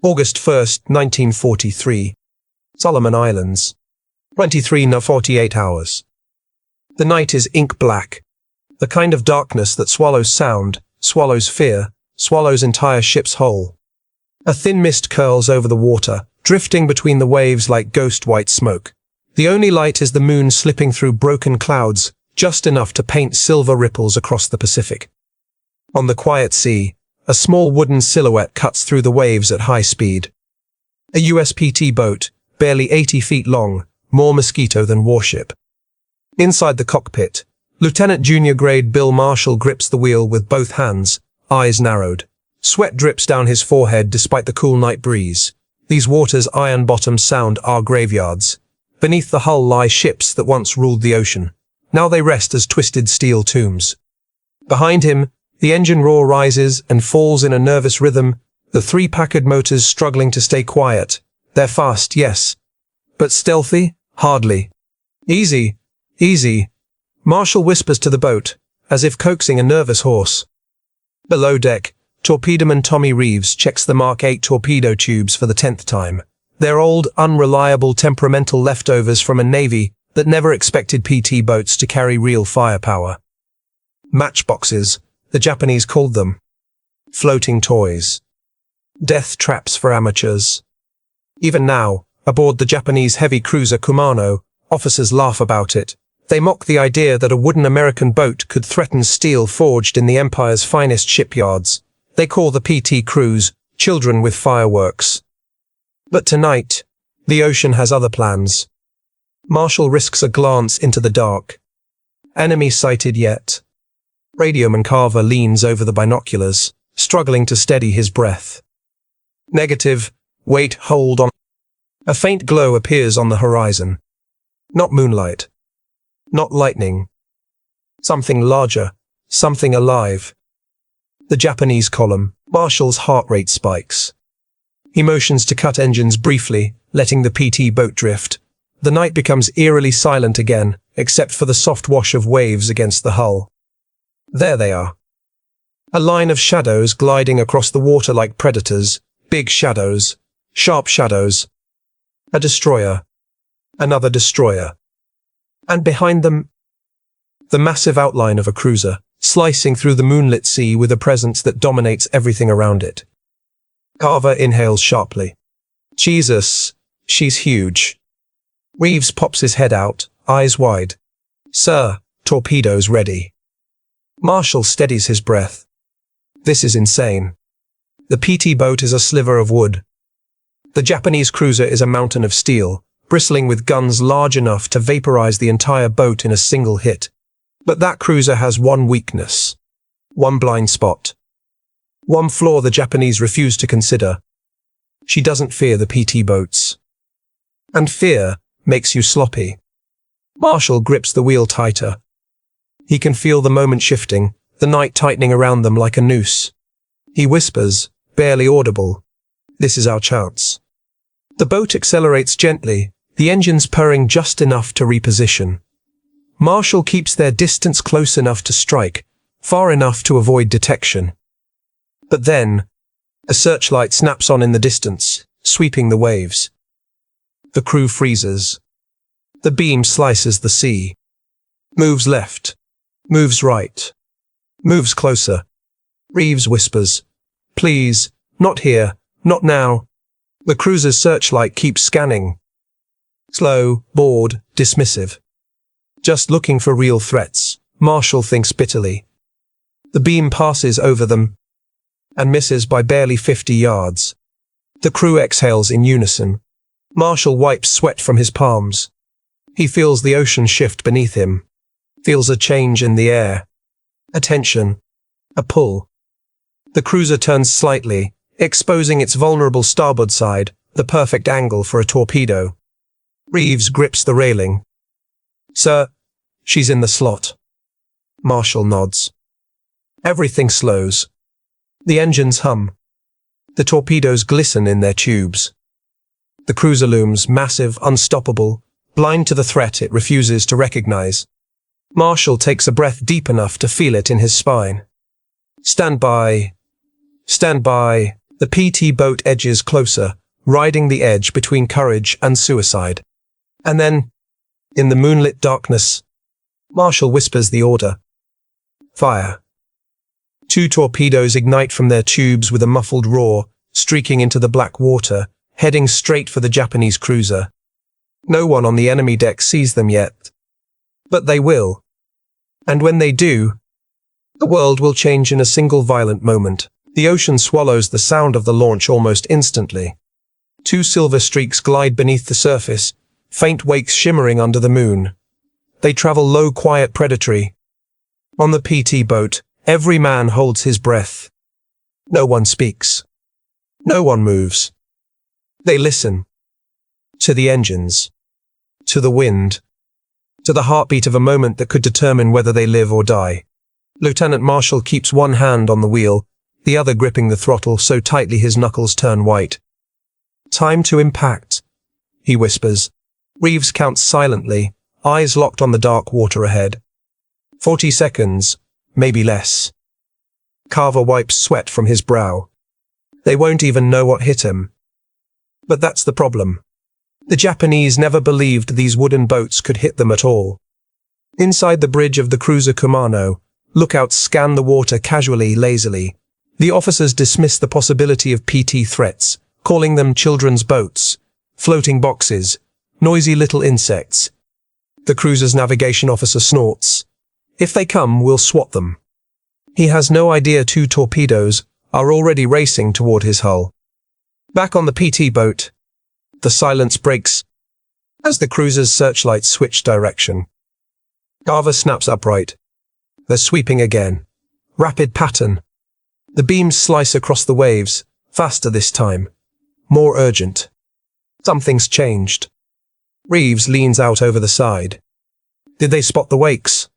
August 1st, 1943. Solomon Islands. 23:48 hours. The night is ink black, the kind of darkness that swallows sound, swallows fear, swallows entire ships whole. A thin mist curls over the water, drifting between the waves like ghost white smoke. The only light is the moon slipping through broken clouds, just enough to paint silver ripples across the Pacific. On the quiet sea, a small wooden silhouette cuts through the waves at high speed. A USPT boat, barely 80 feet long, more mosquito than warship. Inside the cockpit, Lieutenant Junior Grade Bill Marshall grips the wheel with both hands, eyes narrowed. Sweat drips down his forehead despite the cool night breeze. These waters' iron-bottomed sound are graveyards. Beneath the hull lie ships that once ruled the ocean. Now they rest as twisted steel tombs. Behind him, the engine roar rises and falls in a nervous rhythm, the three Packard motors struggling to stay quiet. They're fast, yes. But stealthy? Hardly. Easy, easy. Marshall whispers to the boat, as if coaxing a nervous horse. Below deck, torpedoman Tommy Reeves checks the Mark 8 torpedo tubes for the 10th time. They're old, unreliable, temperamental leftovers from a Navy that never expected PT boats to carry real firepower. Matchboxes, the Japanese called them. Floating toys. Death traps for amateurs. Even now, aboard the Japanese heavy cruiser Kumano, officers laugh about it. They mock the idea that a wooden American boat could threaten steel forged in the Empire's finest shipyards. They call the PT crews children with fireworks. But tonight, the ocean has other plans. Marshall risks a glance into the dark. Enemy sighted yet. Radioman Carver leans over the binoculars, struggling to steady his breath. Negative. Wait, hold on. A faint glow appears on the horizon. Not moonlight. Not lightning. Something larger. Something alive. The Japanese column. Marshall's heart rate spikes. He motions to cut engines briefly, letting the PT boat drift. The night becomes eerily silent again, except for the soft wash of waves against the hull. There they are. A line of shadows gliding across the water like predators. Big shadows. Sharp shadows. A destroyer. Another destroyer. And behind them, the massive outline of a cruiser, slicing through the moonlit sea with a presence that dominates everything around it. Carver inhales sharply. Jesus, she's huge. Reeves pops his head out, eyes wide. Sir, torpedoes ready. Marshall steadies his breath. This is insane. The PT boat is a sliver of wood. The Japanese cruiser is a mountain of steel, bristling with guns large enough to vaporize the entire boat in a single hit. But that cruiser has one weakness. One blind spot. One flaw the Japanese refuse to consider. She doesn't fear the PT boats. And fear makes you sloppy. Marshall grips the wheel tighter. He can feel the moment shifting, the night tightening around them like a noose. He whispers, barely audible, "This is our chance." The boat accelerates gently, the engines purring just enough to reposition. Marshall keeps their distance close enough to strike, far enough to avoid detection. But then, a searchlight snaps on in the distance, sweeping the waves. The crew freezes. The beam slices the sea. Moves left. Moves right. Moves closer. Reeves whispers, "Please, not here, not now." The cruiser's searchlight keeps scanning. Slow, bored, dismissive. Just looking for real threats, Marshall thinks bitterly. The beam passes over them and misses by barely 50 yards. The crew exhales in unison. Marshall wipes sweat from his palms. He feels the ocean shift beneath him. Feels a change in the air. A tension. A pull. The cruiser turns slightly, exposing its vulnerable starboard side, the perfect angle for a torpedo. Reeves grips the railing. "Sir, she's in the slot." Marshall nods. Everything slows. The engines hum. The torpedoes glisten in their tubes. The cruiser looms massive, unstoppable, blind to the threat it refuses to recognize. Marshall takes a breath deep enough to feel it in his spine. Stand by. Stand by. The PT boat edges closer, riding the edge between courage and suicide. And then, in the moonlit darkness, Marshall whispers the order. Fire. 2 torpedoes ignite from their tubes with a muffled roar, streaking into the black water, heading straight for the Japanese cruiser. No one on the enemy deck sees them yet. But they will. And when they do, the world will change in a single violent moment. The ocean swallows the sound of the launch almost instantly. 2 silver streaks glide beneath the surface, faint wakes shimmering under the moon. They travel low, quiet, predatory. On the PT boat, every man holds his breath. No one speaks. No one moves. They listen. To the engines. To the wind. To the heartbeat of a moment that could determine whether they live or die. Lieutenant Marshall keeps one hand on the wheel, the other gripping the throttle so tightly his knuckles turn white. Time to impact, he whispers. Reeves counts silently, eyes locked on the dark water ahead. 40 seconds, maybe less. Carver wipes sweat from his brow. They won't even know what hit him. But that's the problem. The Japanese never believed these wooden boats could hit them at all. Inside the bridge of the cruiser Kumano, lookouts scan the water casually, lazily. The officers dismiss the possibility of PT threats, calling them children's boats, floating boxes, noisy little insects. The cruiser's navigation officer snorts. If they come, we'll swat them. He has no idea 2 torpedoes are already racing toward his hull. Back on the PT boat, the silence breaks as the cruiser's searchlights switch direction. Carver snaps upright. They're sweeping again. Rapid pattern. The beams slice across the waves, faster this time. More urgent. Something's changed. Reeves leans out over the side. Did they spot the wakes?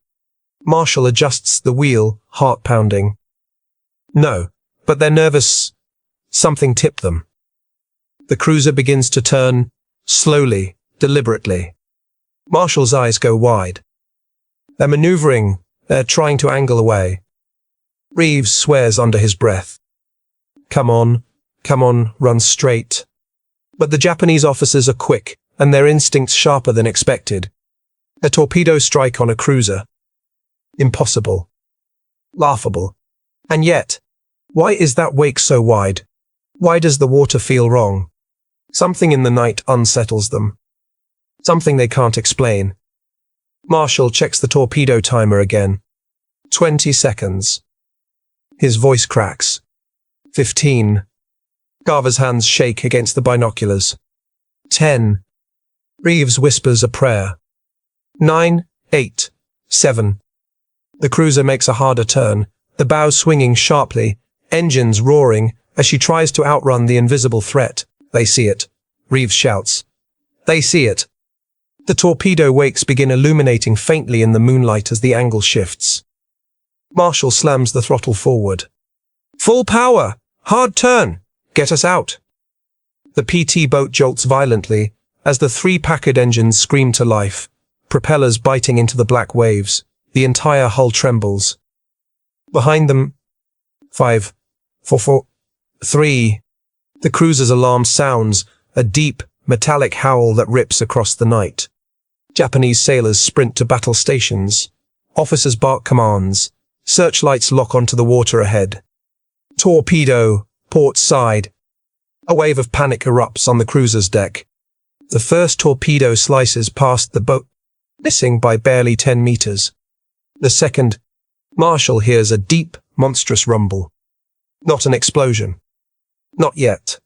Marshall adjusts the wheel, heart pounding. No, but they're nervous. Something tipped them. The cruiser begins to turn, slowly, deliberately. Marshall's eyes go wide. They're maneuvering. They're trying to angle away. Reeves swears under his breath. Come on, run straight. But the Japanese officers are quick, and their instincts sharper than expected. A torpedo strike on a cruiser. Impossible. Laughable. And yet, why is that wake so wide? Why does the water feel wrong? Something in the night unsettles them. Something they can't explain. Marshall checks the torpedo timer again. 20 seconds. His voice cracks. 15. Carver's hands shake against the binoculars. 10. Reeves whispers a prayer. 9, 8, 7. The cruiser makes a harder turn, the bow swinging sharply, engines roaring as she tries to outrun the invisible threat. They see it. Reeves shouts. They see it. The torpedo wakes begin illuminating faintly in the moonlight as the angle shifts. Marshall slams the throttle forward. Full power! Hard turn! Get us out! The PT boat jolts violently as the 3 Packard engines scream to life, propellers biting into the black waves. The entire hull trembles. Behind them, 5, 4, 4, 3. The cruiser's alarm sounds, a deep, metallic howl that rips across the night. Japanese sailors sprint to battle stations. Officers bark commands. Searchlights lock onto the water ahead. Torpedo, port side. A wave of panic erupts on the cruiser's deck. The first torpedo slices past the boat, missing by barely 10 meters. The second, Marshall hears a deep, monstrous rumble. Not an explosion. Not yet.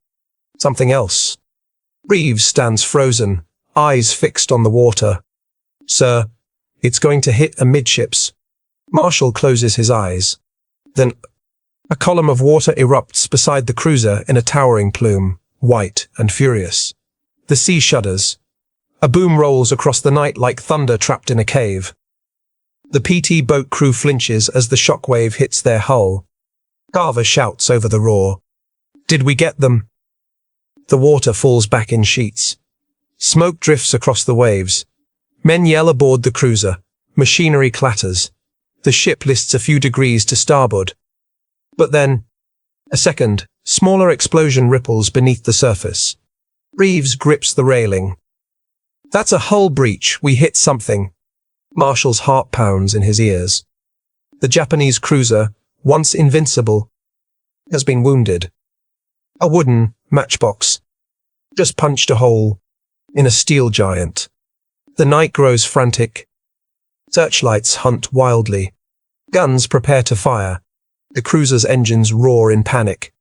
Something else. Reeves stands frozen, eyes fixed on the water. Sir, it's going to hit amidships. Marshall closes his eyes. Then, a column of water erupts beside the cruiser in a towering plume, white and furious. The sea shudders. A boom rolls across the night like thunder trapped in a cave. The PT boat crew flinches as the shockwave hits their hull. Carver shouts over the roar. Did we get them? The water falls back in sheets. Smoke drifts across the waves. Men yell aboard the cruiser. Machinery clatters. The ship lists a few degrees to starboard. But then, a second, Smaller explosion ripples beneath the surface. Reeves grips the railing. That's a hull breach. We hit something. Marshall's heart pounds in his ears. The Japanese cruiser, once invincible, has been wounded. A wooden matchbox just punched a hole in a steel giant. The night grows frantic. Searchlights hunt wildly. Guns prepare to fire. The cruiser's engines roar in panic.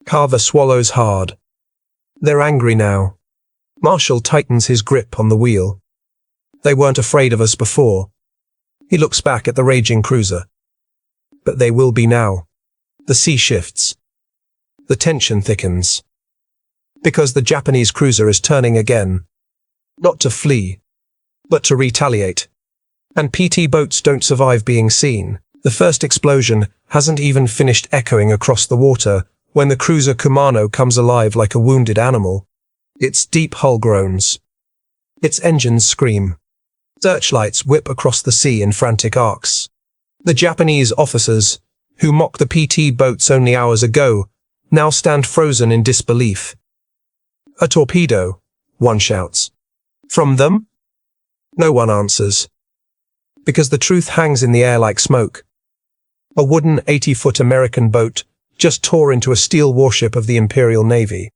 Carver swallows hard. They're angry now. Marshall tightens his grip on the wheel. They weren't afraid of us before. He looks back at the raging cruiser. But they will be now. The sea shifts. The tension thickens. Because the Japanese cruiser is turning again. Not to flee, but to retaliate. And PT boats don't survive being seen. The first explosion hasn't even finished echoing across the water when the cruiser Kumano comes alive like a wounded animal. Its deep hull groans. Its engines scream. Searchlights whip across the sea in frantic arcs. The Japanese officers, who mocked the PT boats only hours ago, now stand frozen in disbelief. A torpedo, one shouts. From them? No one answers. Because the truth hangs in the air like smoke. A wooden 80-foot American boat just tore into a steel warship of the Imperial Navy.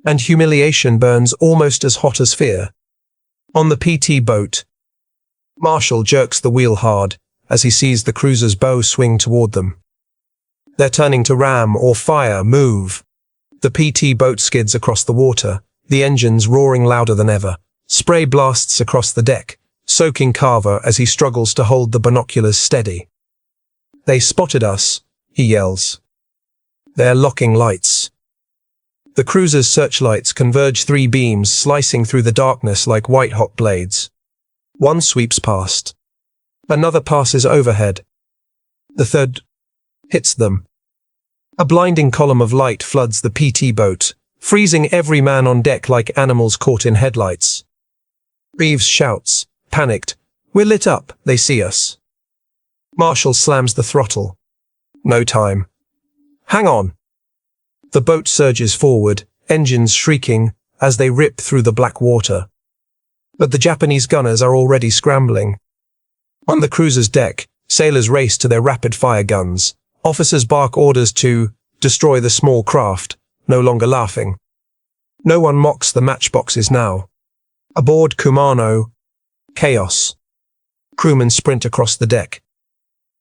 And humiliation burns almost as hot as fear. On the PT boat, Marshall jerks the wheel hard as he sees the cruiser's bow swing toward them. They're turning to ram or fire, move. The PT boat skids across the water, the engines roaring louder than ever. Spray blasts across the deck, soaking Carver as he struggles to hold the binoculars steady. They spotted us, he yells. They're locking lights. The cruiser's searchlights converge 3 beams, slicing through the darkness like white-hot blades. One sweeps past. Another passes overhead. The third hits them. A blinding column of light floods the PT boat, freezing every man on deck like animals caught in headlights. Reeves shouts, panicked, "We're lit up, they see us." Marshall slams the throttle. No time. Hang on. The boat surges forward, engines shrieking as they rip through the black water. But the Japanese gunners are already scrambling. On the cruiser's deck, sailors race to their rapid-fire guns. Officers bark orders to destroy the small craft, no longer laughing. No one mocks the matchboxes now. Aboard Kumano, chaos. Crewmen sprint across the deck.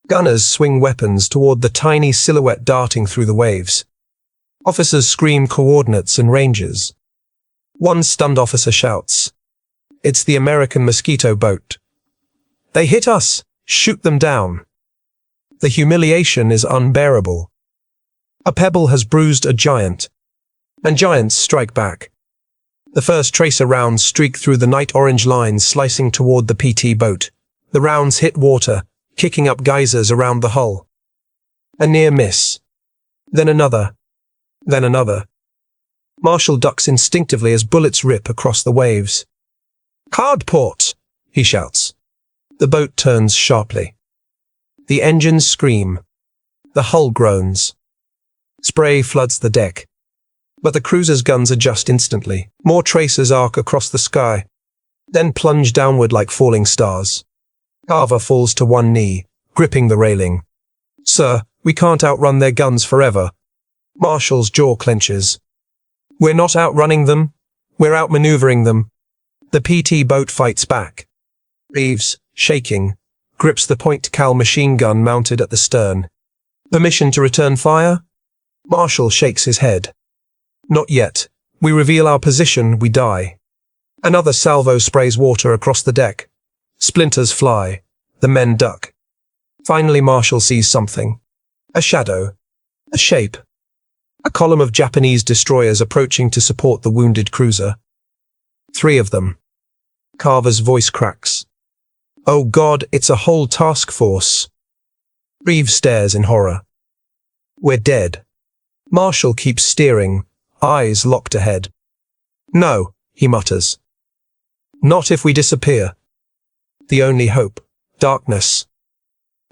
Gunners swing weapons toward the tiny silhouette darting through the waves. Officers scream coordinates and ranges. One stunned officer shouts, "It's the American Mosquito boat. They hit us! Shoot them down!" The humiliation is unbearable. A pebble has bruised a giant, and giants strike back. The first tracer rounds streak through the night orange lines slicing toward the PT boat. The rounds hit water, kicking up geysers around the hull. A near miss. Then another. Then another. Marshall ducks instinctively as bullets rip across the waves. "Hard port!" he shouts. The boat turns sharply. The engines scream. The hull groans. Spray floods the deck. But the cruiser's guns adjust instantly. More tracers arc across the sky, then plunge downward like falling stars. Carver falls to one knee, gripping the railing. "Sir, we can't outrun their guns forever." Marshall's jaw clenches. "We're not outrunning them. We're outmaneuvering them." The PT boat fights back. Reeves, shaking, grips the point Cal machine gun mounted at the stern. "Permission to return fire?" Marshall shakes his head. "Not yet. We reveal our position, we die." Another salvo sprays water across the deck. Splinters fly. The men duck. Finally Marshall sees something. A shadow. A shape. A column of Japanese destroyers approaching to support the wounded cruiser. 3 of them. Carver's voice cracks. "Oh God, it's a whole task force." Reeves stares in horror. "We're dead." Marshall keeps steering, eyes locked ahead. "No," he mutters. "Not if we disappear." The only hope. Darkness.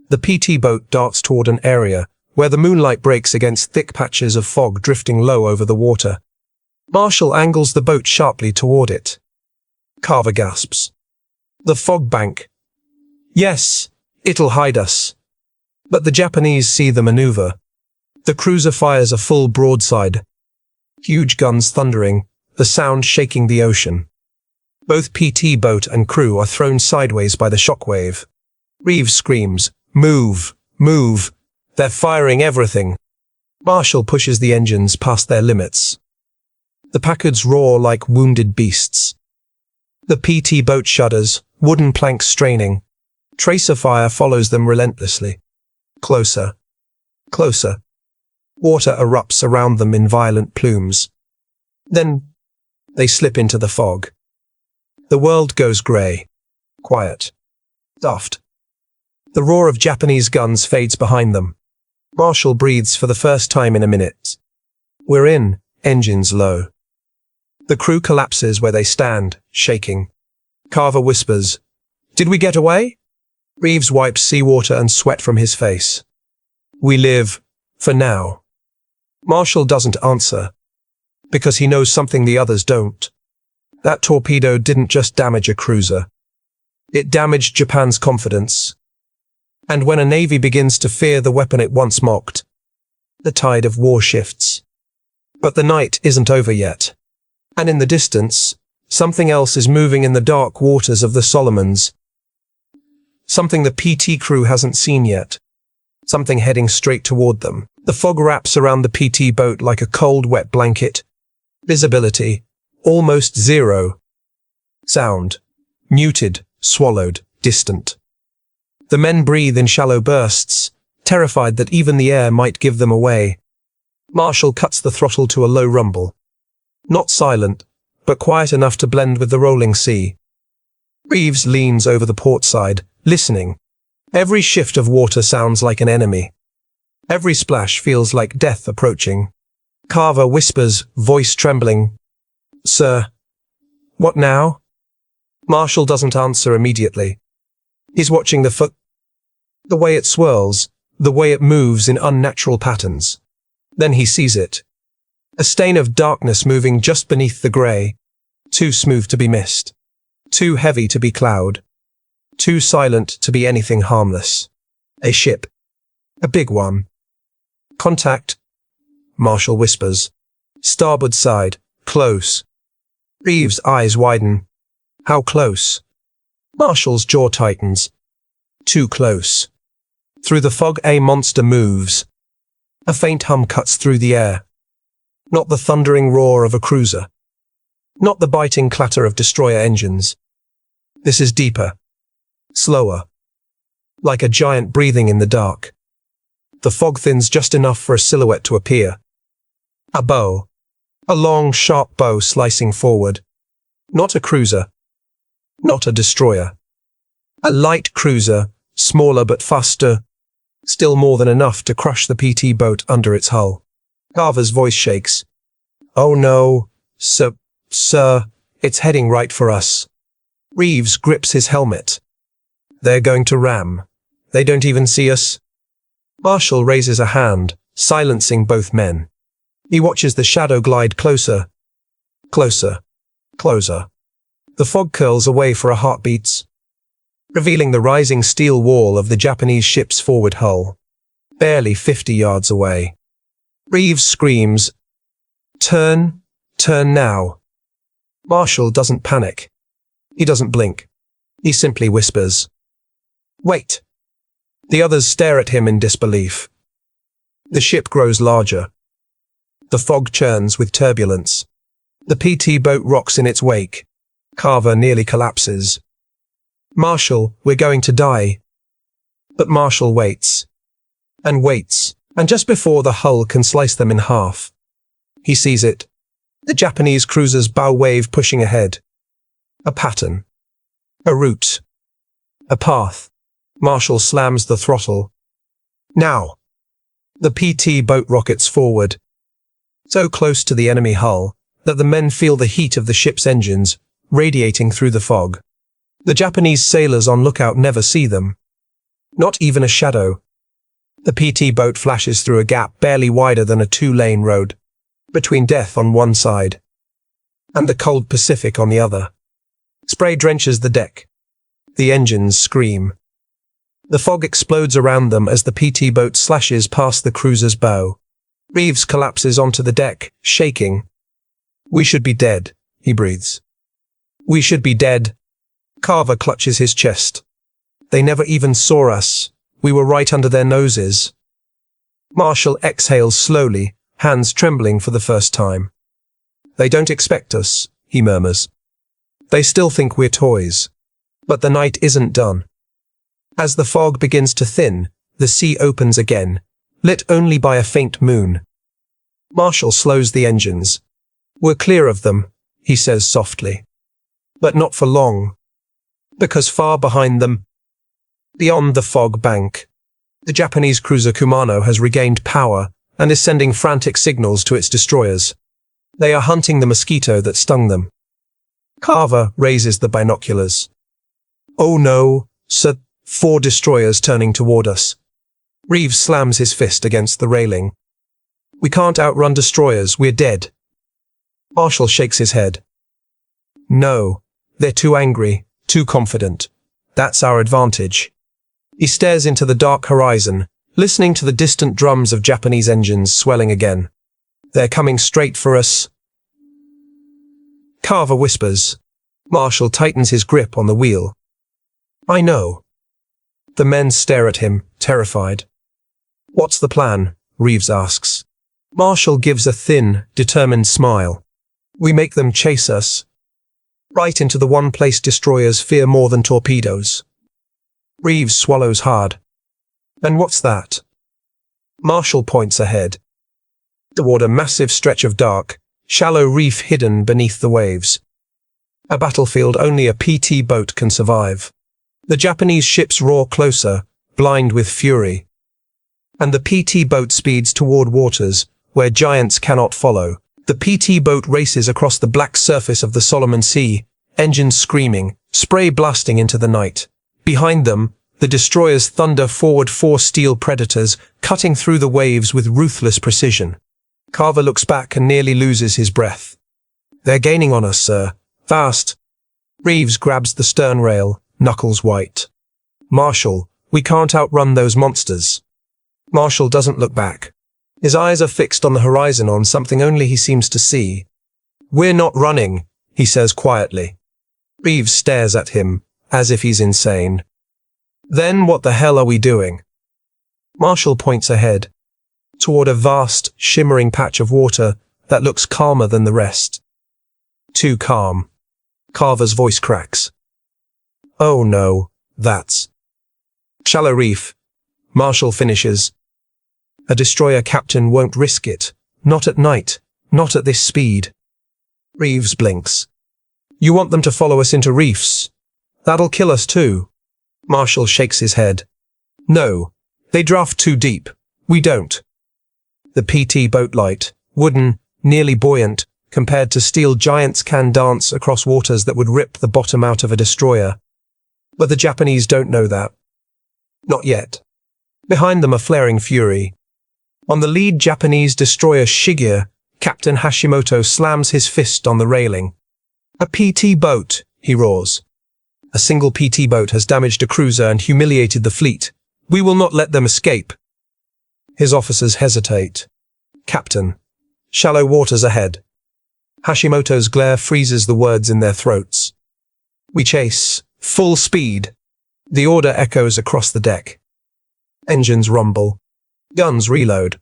The PT boat darts toward an area where the moonlight breaks against thick patches of fog drifting low over the water. Marshall angles the boat sharply toward it. Carver gasps. The fog bank. Yes, it'll hide us. But the Japanese see the maneuver. The cruiser fires a full broadside. Huge guns thundering, the sound shaking the ocean. Both PT boat and crew are thrown sideways by the shockwave. Reeves screams, "Move! Move! They're firing everything!" Marshall pushes the engines past their limits. The Packards roar like wounded beasts. The PT boat shudders, wooden planks straining. Tracer fire follows them relentlessly. Closer. Closer. Water erupts around them in violent plumes. Then they slip into the fog. The world goes grey. Quiet. Daft. The roar of Japanese guns fades behind them. Marshall breathes for the first time in a minute. We're in, engines low. The crew collapses where they stand, shaking. Carver whispers, "Did we get away?" Reeves wipes seawater and sweat from his face. "We live, for now." Marshall doesn't answer, because he knows something the others don't. That torpedo didn't just damage a cruiser. It damaged Japan's confidence. And when a navy begins to fear the weapon it once mocked, the tide of war shifts. But the night isn't over yet. And in the distance, something else is moving in the dark waters of the Solomons. Something the PT crew hasn't seen yet. Something heading straight toward them. The fog wraps around the PT boat like a cold, wet blanket. Visibility, almost zero. Sound, muted, swallowed, distant. The men breathe in shallow bursts, terrified that even the air might give them away. Marshall cuts the throttle to a low rumble. Not silent, but quiet enough to blend with the rolling sea. Reeves leans over the port side, listening. Every shift of water sounds like an enemy. Every splash feels like death approaching. Carver whispers, voice trembling, "Sir." "What now?" Marshall doesn't answer immediately. He's watching the way it swirls, the way it moves in unnatural patterns. Then he sees it. A stain of darkness moving just beneath the grey. Too smooth to be missed. Too heavy to be cloud. Too silent to be anything harmless. A ship. A big one. "Contact," Marshall whispers. "Starboard side. Close." Reeves' eyes widen. "How close?" Marshall's jaw tightens. "Too close." Through the fog a monster moves. A faint hum cuts through the air. Not the thundering roar of a cruiser. Not the biting clatter of destroyer engines. This is deeper. Slower. Like a giant breathing in the dark. The fog thins just enough for a silhouette to appear. A bow. A long, sharp bow slicing forward. Not a cruiser. Not a destroyer. A light cruiser, smaller but faster. Still more than enough to crush the PT boat under its hull. Carver's voice shakes. "Oh no, sir, it's heading right for us." Reeves grips his helmet. "They're going to ram. They don't even see us." Marshall raises a hand, silencing both men. He watches the shadow glide closer. Closer. Closer. The fog curls away for a heartbeat, revealing the rising steel wall of the Japanese ship's forward hull. Barely 50 yards away. Reeves screams, "Turn, turn now." Marshall doesn't panic. He doesn't blink. He simply whispers, "Wait." The others stare at him in disbelief. The ship grows larger. The fog churns with turbulence. The PT boat rocks in its wake. Carver nearly collapses. "Marshall, we're going to die." But Marshall waits. And waits. And just before the hull can slice them in half, he sees it. The Japanese cruiser's bow wave pushing ahead. A pattern. A route. A path. Marshall slams the throttle. Now. The PT boat rockets forward. So close to the enemy hull that the men feel the heat of the ship's engines radiating through the fog. The Japanese sailors on lookout never see them. Not even a shadow. The PT boat flashes through a gap barely wider than a two-lane road, between death on one side and the cold Pacific on the other. Spray drenches the deck. The engines scream. The fog explodes around them as the PT boat slashes past the cruiser's bow. Reeves collapses onto the deck, shaking. "We should be dead," he breathes. "We should be dead." Carver clutches his chest. "They never even saw us. We were right under their noses." Marshall exhales slowly, hands trembling for the first time. "They don't expect us," he murmurs. "They still think we're toys." But the night isn't done. As the fog begins to thin, the sea opens again, lit only by a faint moon. Marshall slows the engines. "We're clear of them," he says softly. But not for long. Because far behind them, beyond the fog bank, the Japanese cruiser Kumano has regained power and is sending frantic signals to its destroyers. They are hunting the mosquito that stung them. Carver raises the binoculars. "Oh no, sir," 4 destroyers turning toward us. Reeves slams his fist against the railing. "We can't outrun destroyers, we're dead." Marshall shakes his head. "No, they're too angry, too confident. That's our advantage." He stares into the dark horizon, listening to the distant drums of Japanese engines swelling again. "They're coming straight for us." Carver whispers. Marshall tightens his grip on the wheel. "I know." The men stare at him, terrified. "What's the plan?" Reeves asks. Marshall gives a thin, determined smile. "We make them chase us. Right into the one place destroyers fear more than torpedoes." Reeves swallows hard. "And what's that?" Marshall points ahead. Toward a massive stretch of dark, shallow reef hidden beneath the waves. A battlefield only a PT boat can survive. The Japanese ships roar closer, blind with fury. And the PT boat speeds toward waters where giants cannot follow. The PT boat races across the black surface of the Solomon Sea, engines screaming, spray blasting into the night. Behind them, the destroyers thunder forward 4 steel predators, cutting through the waves with ruthless precision. Carver looks back and nearly loses his breath. "They're gaining on us, sir. Fast." Reeves grabs the stern rail, knuckles white. "Marshall, we can't outrun those monsters." Marshall doesn't look back. His eyes are fixed on the horizon, on something only he seems to see. "We're not running," he says quietly. Reeves stares at him, as if he's insane. "Then what the hell are we doing?" Marshall points ahead, toward a vast, shimmering patch of water that looks calmer than the rest. Too calm. Carver's voice cracks. "Oh no, that's shallow reef." Marshall finishes. "A destroyer captain won't risk it. Not at night. Not at this speed." Reeves blinks. "You want them to follow us into reefs? That'll kill us too." Marshall shakes his head. "No, they draft too deep. We don't." The PT boat light, wooden, nearly buoyant, compared to steel giants, can dance across waters that would rip the bottom out of a destroyer. But the Japanese don't know that. Not yet. Behind them a flaring fury. On the lead Japanese destroyer Shigeru, Captain Hashimoto slams his fist on the railing. "A PT boat," he roars. "A single PT boat has damaged a cruiser and humiliated the fleet. We will not let them escape." His officers hesitate. "Captain." Shallow waters ahead. Hashimoto's glare freezes the words in their throats. "We chase. Full speed." The order echoes across the deck. Engines rumble. Guns reload.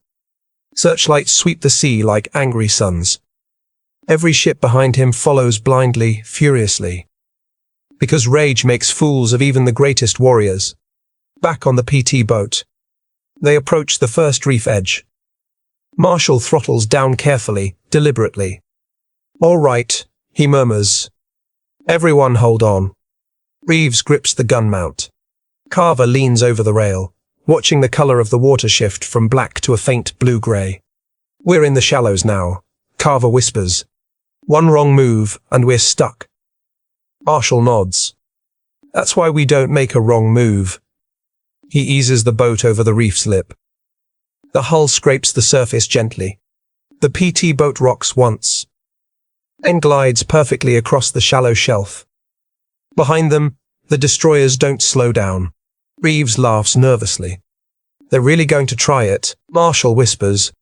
Searchlights sweep the sea like angry suns. Every ship behind him follows blindly, furiously. Because rage makes fools of even the greatest warriors. Back on the PT boat. They approach the first reef edge. Marshall throttles down carefully, deliberately. "All right," he murmurs. "Everyone hold on." Reeves grips the gun mount. Carver leans over the rail, watching the color of the water shift from black to a faint blue-gray. "We're in the shallows now," Carver whispers. "One wrong move, and we're stuck." Marshall nods. "That's why we don't make a wrong move." He eases the boat over the reef's lip. The hull scrapes the surface gently. The PT boat rocks once, and glides perfectly across the shallow shelf. Behind them, the destroyers don't slow down. Reeves laughs nervously. They're really going to try it, Marshall whispers.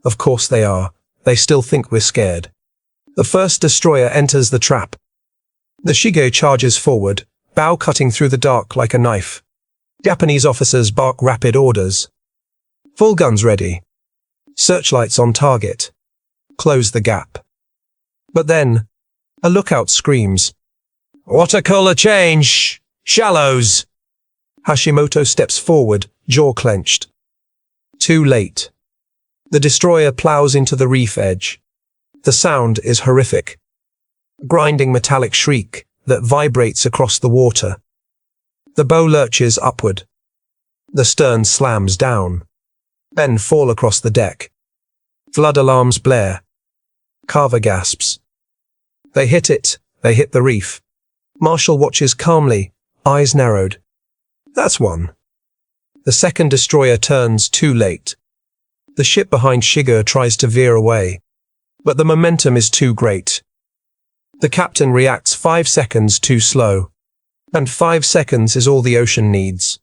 Of course they are. They still think we're scared. The first destroyer enters the trap. The Shige charges forward, bow cutting through the dark like a knife. Japanese officers bark rapid orders. Full guns ready. Searchlights on target. Close the gap. But then, a lookout screams, "Watercolor change! Shallows!" Hashimoto steps forward, jaw clenched. Too late. The destroyer plows into the reef edge. The sound is horrific. A grinding metallic shriek that vibrates across the water. The bow lurches upward. The stern slams down. Men fall across the deck. Flood alarms blare. Carver gasps. They hit it. They hit the reef. Marshall watches calmly, eyes narrowed. That's one. The second destroyer turns too late. The ship behind Shige tries to veer away, but the momentum is too great. The captain reacts 5 seconds too slow, and 5 seconds is all the ocean needs.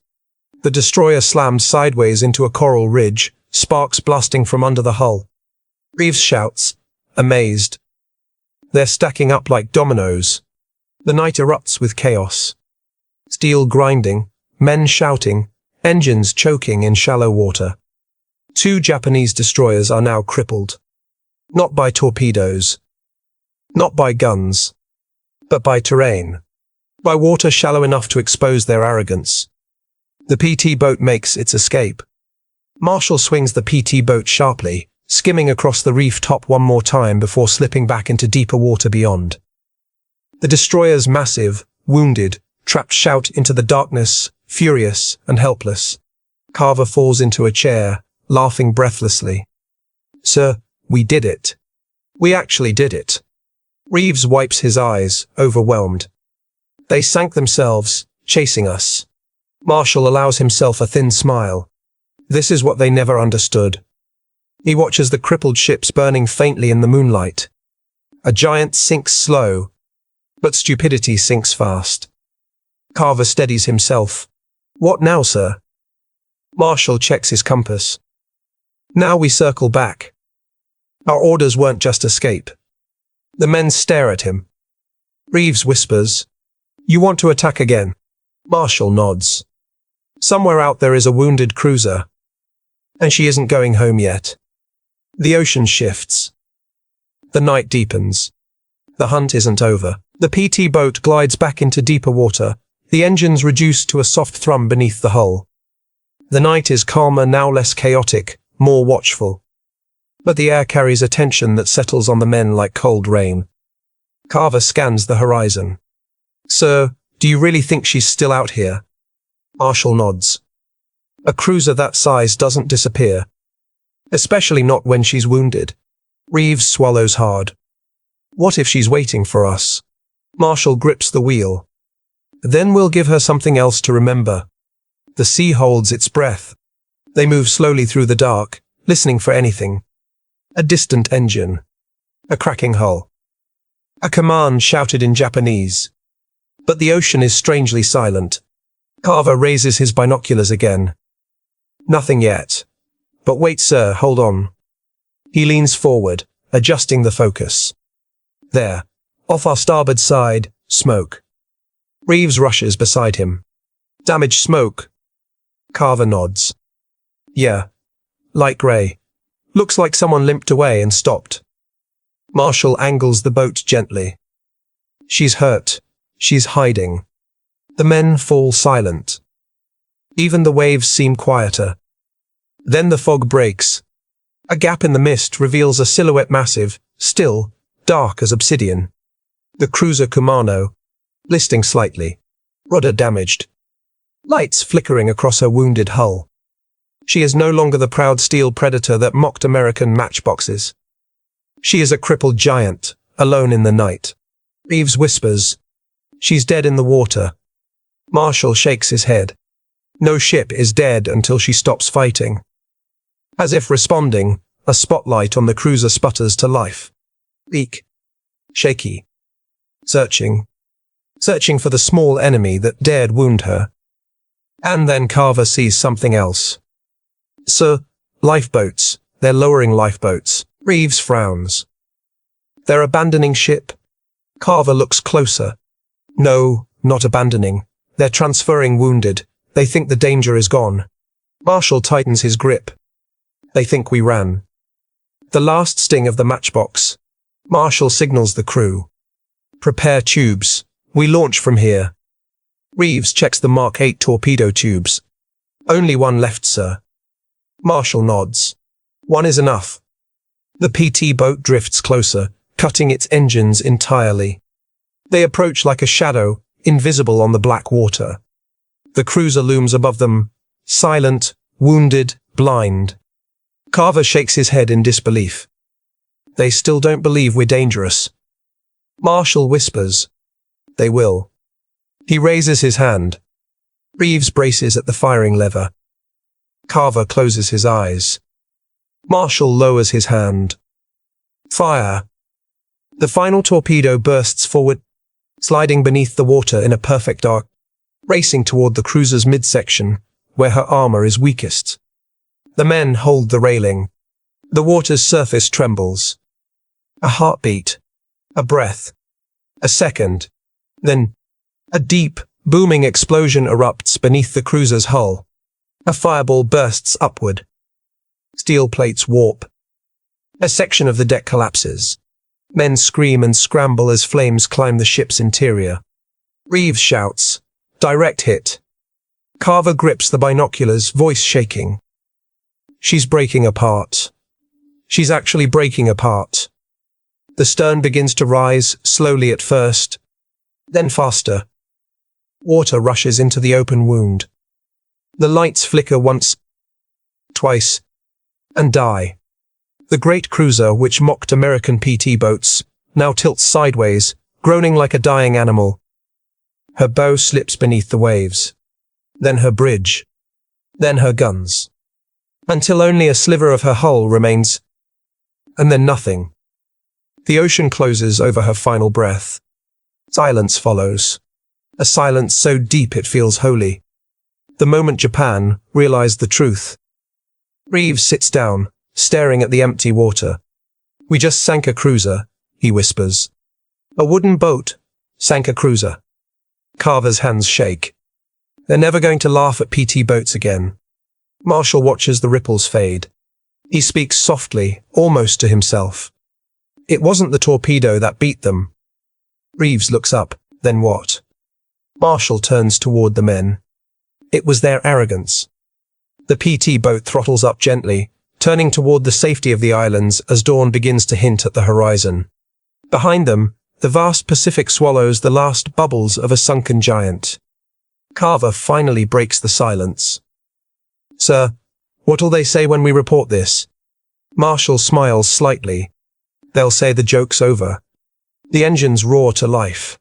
The destroyer slams sideways into a coral ridge, sparks blasting from under the hull. Reeves shouts, amazed. They're stacking up like dominoes. The night erupts with chaos. Steel grinding, men shouting, engines choking in shallow water. 2 Japanese destroyers are now crippled. Not by torpedoes. Not by guns. But by terrain. By water shallow enough to expose their arrogance. The PT boat makes its escape. Marshall swings the PT boat sharply, skimming across the reef top one more time before slipping back into deeper water beyond. The destroyers, massive, wounded, trapped, shout into the darkness, furious and helpless. Carver falls into a chair, laughing breathlessly. Sir, we did it. We actually did it. Reeves wipes his eyes, overwhelmed. They sank themselves, chasing us. Marshall allows himself a thin smile. This is what they never understood. He watches the crippled ships burning faintly in the moonlight. A giant sinks slow, but stupidity sinks fast. Carver steadies himself. What now, sir? Marshall checks his compass. Now we circle back. Our orders weren't just escape. The men stare at him. Reeves whispers, "You want to attack again?" Marshall nods. Somewhere out there is a wounded cruiser, and she isn't going home yet. The ocean shifts. The night deepens. The hunt isn't over. The PT boat glides back into deeper water, the engines reduced to a soft thrum beneath the hull. The night is calmer, now less chaotic, more watchful. But the air carries a tension that settles on the men like cold rain. Carver scans the horizon. Sir, do you really think she's still out here? Marshall nods. A cruiser that size doesn't disappear. Especially not when she's wounded. Reeves swallows hard. What if she's waiting for us? Marshall grips the wheel. Then we'll give her something else to remember. The sea holds its breath. They move slowly through the dark, listening for anything. A distant engine. A cracking hull. A command shouted in Japanese. But the ocean is strangely silent. Carver raises his binoculars again. Nothing yet. But wait, sir, hold on. He leans forward, adjusting the focus. There, off our starboard side, smoke. Reeves rushes beside him. Damaged smoke. Carver nods. Yeah, light grey. Looks like someone limped away and stopped. Marshall angles the boat gently. She's hurt. She's hiding. The men fall silent. Even the waves seem quieter. Then the fog breaks. A gap in the mist reveals a silhouette massive, still, dark as obsidian. The cruiser Kumano, listing slightly. Rudder damaged. Lights flickering across her wounded hull. She is no longer the proud steel predator that mocked American matchboxes. She is a crippled giant, alone in the night. Reeves whispers, "She's dead in the water." Marshall shakes his head. No ship is dead until she stops fighting. As if responding, a spotlight on the cruiser sputters to life. Beak. Shaky. Searching for the small enemy that dared wound her. And then Carver sees something else. Sir, lifeboats. They're lowering lifeboats. Reeves frowns. They're abandoning ship. Carver looks closer. No, not abandoning. They're transferring wounded. They think the danger is gone. Marshall tightens his grip. They think we ran. The last sting of the matchbox. Marshall signals the crew. Prepare tubes. We launch from here. Reeves checks the Mark 8 torpedo tubes. Only one left, sir. Marshall nods. One is enough. The PT boat drifts closer, cutting its engines entirely. They approach like a shadow, invisible on the black water. The cruiser looms above them, silent, wounded, blind. Carver shakes his head in disbelief. They still don't believe we're dangerous. Marshall whispers. They will. He raises his hand. Reeves braces at the firing lever. Carver closes his eyes. Marshall lowers his hand. Fire. The final torpedo bursts forward, sliding beneath the water in a perfect arc, racing toward the cruiser's midsection, where her armor is weakest. The men hold the railing. The water's surface trembles. A heartbeat. A breath. A second. Then, a deep, booming explosion erupts beneath the cruiser's hull. A fireball bursts upward. Steel plates warp. A section of the deck collapses. Men scream and scramble as flames climb the ship's interior. Reeves shouts, "Direct hit." Carver grips the binoculars, voice shaking. She's breaking apart. She's actually breaking apart. The stern begins to rise, slowly at first, then faster. Water rushes into the open wound. The lights flicker once, twice, and die. The great cruiser, which mocked American PT boats, now tilts sideways, groaning like a dying animal. Her bow slips beneath the waves. Then her bridge. Then her guns. Until only a sliver of her hull remains. And then nothing. The ocean closes over her final breath. Silence follows. A silence so deep it feels holy. The moment Japan realized the truth. Reeves sits down, staring at the empty water. "We just sank a cruiser," he whispers. "A wooden boat sank a cruiser." Carver's hands shake. They're never going to laugh at PT boats again. Marshall watches the ripples fade. He speaks softly, almost to himself. "It wasn't the torpedo that beat them." Reeves looks up. "Then what?" Marshall turns toward the men. "It was their arrogance." The PT boat throttles up gently, turning toward the safety of the islands as dawn begins to hint at the horizon. Behind them, the vast Pacific swallows the last bubbles of a sunken giant. Carver finally breaks the silence. "Sir, what'll they say when we report this?" Marshall smiles slightly. "They'll say the joke's over." The engines roar to life.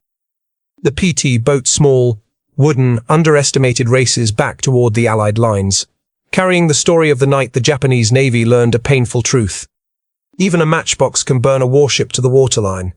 The PT boat's small, wooden, underestimated races back toward the Allied lines, carrying the story of the night the Japanese Navy learned a painful truth. Even a matchbox can burn a warship to the waterline.